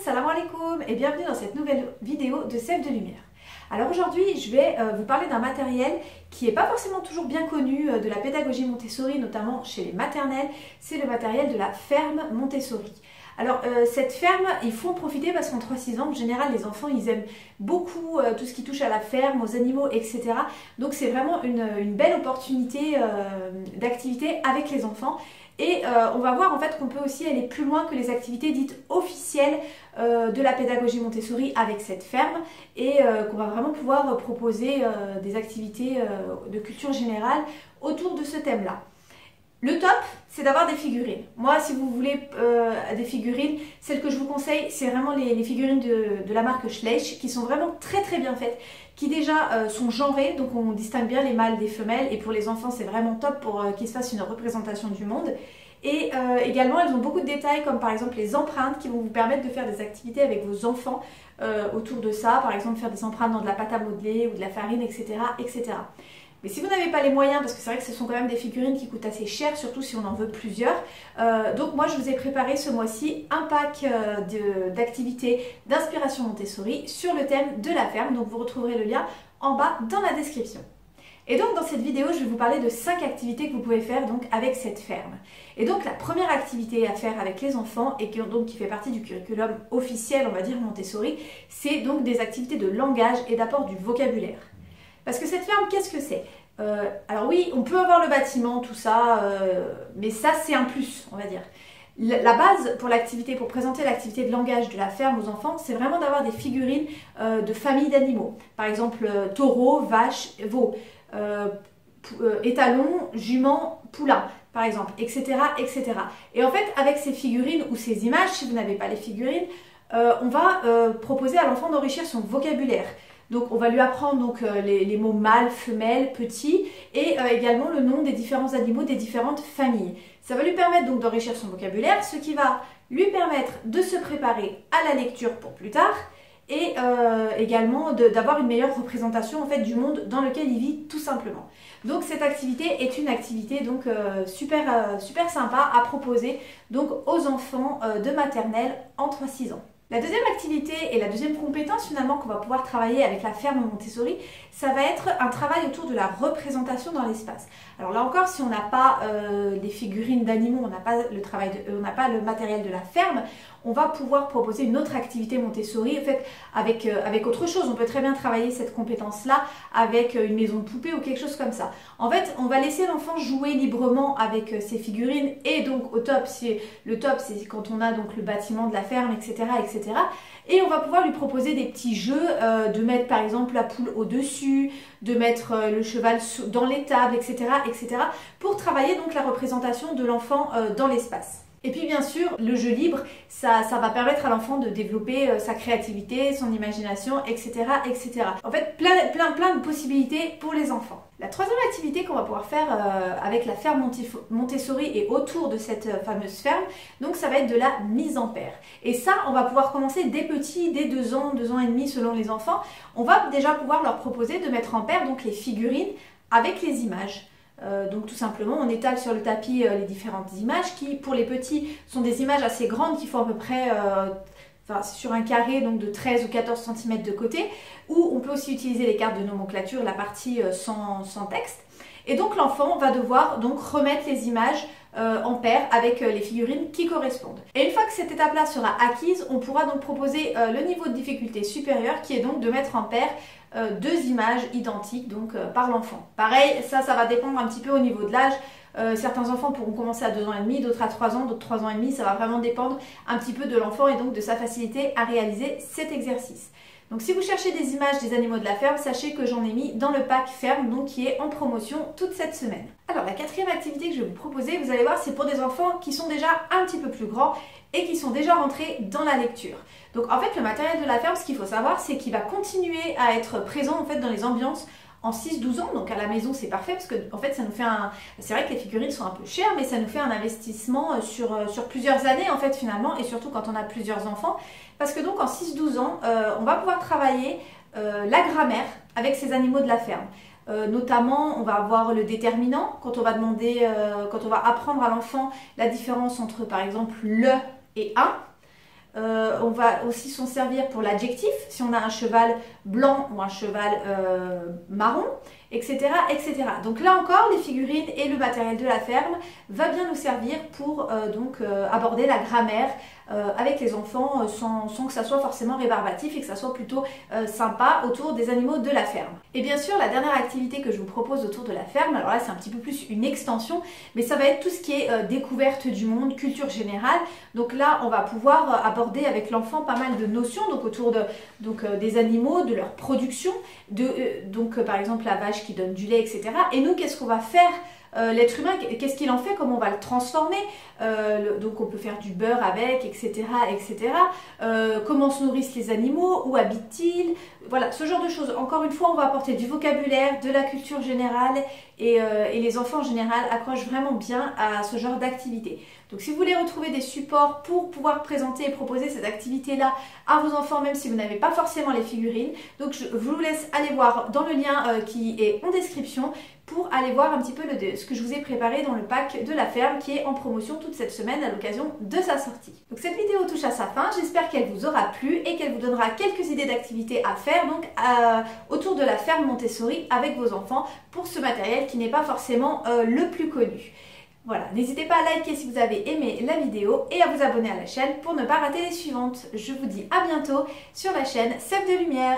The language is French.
salam alaikum et bienvenue dans cette nouvelle vidéo de Sève de Lumière. Alors aujourd'hui, je vais vous parler d'un matériel qui n'est pas forcément toujours bien connu de la pédagogie Montessori, notamment chez les maternelles. C'est le matériel de la ferme Montessori. Alors cette ferme, il faut en profiter parce qu'en 3-6 ans, en général, les enfants, ils aiment beaucoup tout ce qui touche à la ferme, aux animaux, etc. Donc c'est vraiment une belle opportunité d'activité avec les enfants. Et on va voir en fait qu'on peut aussi aller plus loin que les activités dites officielles de la pédagogie Montessori avec cette ferme et qu'on va vraiment pouvoir proposer des activités de culture générale autour de ce thème-là. Le top, c'est d'avoir des figurines. Moi, si vous voulez des figurines, celles que je vous conseille, c'est vraiment les figurines de la marque Schleich, qui sont vraiment très bien faites, qui déjà sont genrées, donc on distingue bien les mâles des femelles, et pour les enfants, c'est vraiment top pour qu'ils se fassent une représentation du monde. Et également, elles ont beaucoup de détails, comme par exemple les empreintes, qui vont vous permettre de faire des activités avec vos enfants autour de ça, par exemple faire des empreintes dans de la pâte à modeler ou de la farine, etc. etc. Mais si vous n'avez pas les moyens, parce que c'est vrai que ce sont quand même des figurines qui coûtent assez cher, surtout si on en veut plusieurs, donc moi je vous ai préparé ce mois-ci un pack d'activités d'inspiration Montessori sur le thème de la ferme, donc vous retrouverez le lien en bas dans la description. Et donc dans cette vidéo, je vais vous parler de 5 activités que vous pouvez faire donc avec cette ferme. Et donc la première activité à faire avec les enfants, et qui fait partie du curriculum officiel, on va dire Montessori, c'est donc des activités de langage et d'apport du vocabulaire. Parce que cette ferme, qu'est-ce que c'est? Alors oui, on peut avoir le bâtiment, tout ça, mais ça c'est un plus, on va dire. La base pour l'activité, pour présenter l'activité de langage de la ferme aux enfants, c'est vraiment d'avoir des figurines de familles d'animaux. Par exemple, taureau, vache, veau, étalon, jument, poulain, par exemple, etc., etc. Et en fait, avec ces figurines ou ces images, si vous n'avez pas les figurines, on va proposer à l'enfant d'enrichir son vocabulaire. Donc on va lui apprendre donc, les mots mâle, femelle, petit et également le nom des différents animaux des différentes familles. Ça va lui permettre donc d'enrichir son vocabulaire, ce qui va lui permettre de se préparer à la lecture pour plus tard et également d'avoir une meilleure représentation en fait, du monde dans lequel il vit tout simplement. Donc cette activité est une activité donc, super sympa à proposer donc, aux enfants de maternelle en 3-6 ans. La deuxième activité et la deuxième compétence finalement qu'on va pouvoir travailler avec la ferme Montessori, ça va être un travail autour de la représentation dans l'espace. Alors là encore, si on n'a pas des figurines d'animaux, on n'a pas le matériel de la ferme, on va pouvoir proposer une autre activité Montessori en fait, avec autre chose. On peut très bien travailler cette compétence-là avec une maison de poupée ou quelque chose comme ça. En fait, on va laisser l'enfant jouer librement avec ses figurines et donc au top, le top c'est quand on a donc le bâtiment de la ferme, etc. etc. Et on va pouvoir lui proposer des petits jeux, de mettre par exemple la poule au-dessus, de mettre le cheval dans l'étable, etc., etc. pour travailler donc la représentation de l'enfant dans l'espace. Et puis bien sûr, le jeu libre, ça va permettre à l'enfant de développer sa créativité, son imagination, etc., etc. En fait, plein de possibilités pour les enfants. La troisième activité qu'on va pouvoir faire avec la ferme Montessori et autour de cette fameuse ferme, donc ça va être de la mise en paire. Et ça, on va pouvoir commencer dès petit, dès 2 ans, 2 ans et demi selon les enfants. On va déjà pouvoir leur proposer de mettre en paire donc les figurines avec les images. Donc tout simplement on étale sur le tapis les différentes images qui pour les petits sont des images assez grandes qui font à peu près sur un carré donc de 13 ou 14 cm de côté, ou on peut aussi utiliser les cartes de nomenclature, la partie sans texte. Et donc l'enfant va devoir donc remettre les images en paire avec les figurines qui correspondent. Et une fois que cette étape-là sera acquise, on pourra donc proposer le niveau de difficulté supérieur qui est donc de mettre en paire 2 images identiques donc, par l'enfant. Pareil, ça va dépendre un petit peu au niveau de l'âge. Certains enfants pourront commencer à 2 ans et demi, d'autres à 3 ans, d'autres 3 ans et demi. Ça va vraiment dépendre un petit peu de l'enfant et donc de sa facilité à réaliser cet exercice. Donc si vous cherchez des images des animaux de la ferme, sachez que j'en ai mis dans le pack ferme donc qui est en promotion toute cette semaine. Alors la quatrième activité que je vais vous proposer, vous allez voir, c'est pour des enfants qui sont déjà un petit peu plus grands et qui sont déjà rentrés dans la lecture. Donc en fait le matériel de la ferme, ce qu'il faut savoir, c'est qu'il va continuer à être présent en fait dans les ambiances en 6-12 ans, donc à la maison c'est parfait parce que en fait ça nous fait c'est vrai que les figurines sont un peu chères, mais ça nous fait un investissement sur plusieurs années en fait finalement, et surtout quand on a plusieurs enfants, parce que donc en 6-12 ans, on va pouvoir travailler la grammaire avec ces animaux de la ferme. Notamment, on va avoir le déterminant quand on va demander, quand on va apprendre à l'enfant la différence entre par exemple le et un. On va aussi s'en servir pour l'adjectif, si on a un cheval blanc ou un cheval marron, etc., etc. Donc là encore, les figurines et le matériel de la ferme va bien nous servir pour aborder la grammaire avec les enfants sans que ça soit forcément rébarbatif et que ça soit plutôt sympa autour des animaux de la ferme. Et bien sûr, la dernière activité que je vous propose autour de la ferme, alors là c'est un petit peu plus une extension, mais ça va être tout ce qui est découverte du monde, culture générale. Donc là, on va pouvoir aborder avec l'enfant pas mal de notions donc autour des animaux, de leur production, par exemple la vache qui donne du lait, etc. Et nous, qu'est-ce qu'on va faire l'être humain, qu'est-ce qu'il en fait, comment on va le transformer, donc on peut faire du beurre avec, etc., etc. Comment se nourrissent les animaux, où habitent-ils, voilà, ce genre de choses. Encore une fois, on va apporter du vocabulaire, de la culture générale et les enfants en général accrochent vraiment bien à ce genre d'activité. Donc si vous voulez retrouver des supports pour pouvoir présenter et proposer cette activité-là à vos enfants, même si vous n'avez pas forcément les figurines, donc je vous laisse aller voir dans le lien qui est en description pour aller voir un petit peu ce que je vous ai préparé dans le pack de la ferme qui est en promotion toute cette semaine à l'occasion de sa sortie. Donc cette vidéo touche à sa fin, j'espère qu'elle vous aura plu et qu'elle vous donnera quelques idées d'activités à faire donc autour de la ferme Montessori avec vos enfants pour ce matériel qui n'est pas forcément le plus connu. Voilà, n'hésitez pas à liker si vous avez aimé la vidéo et à vous abonner à la chaîne pour ne pas rater les suivantes. Je vous dis à bientôt sur la chaîne Sève de Lumière.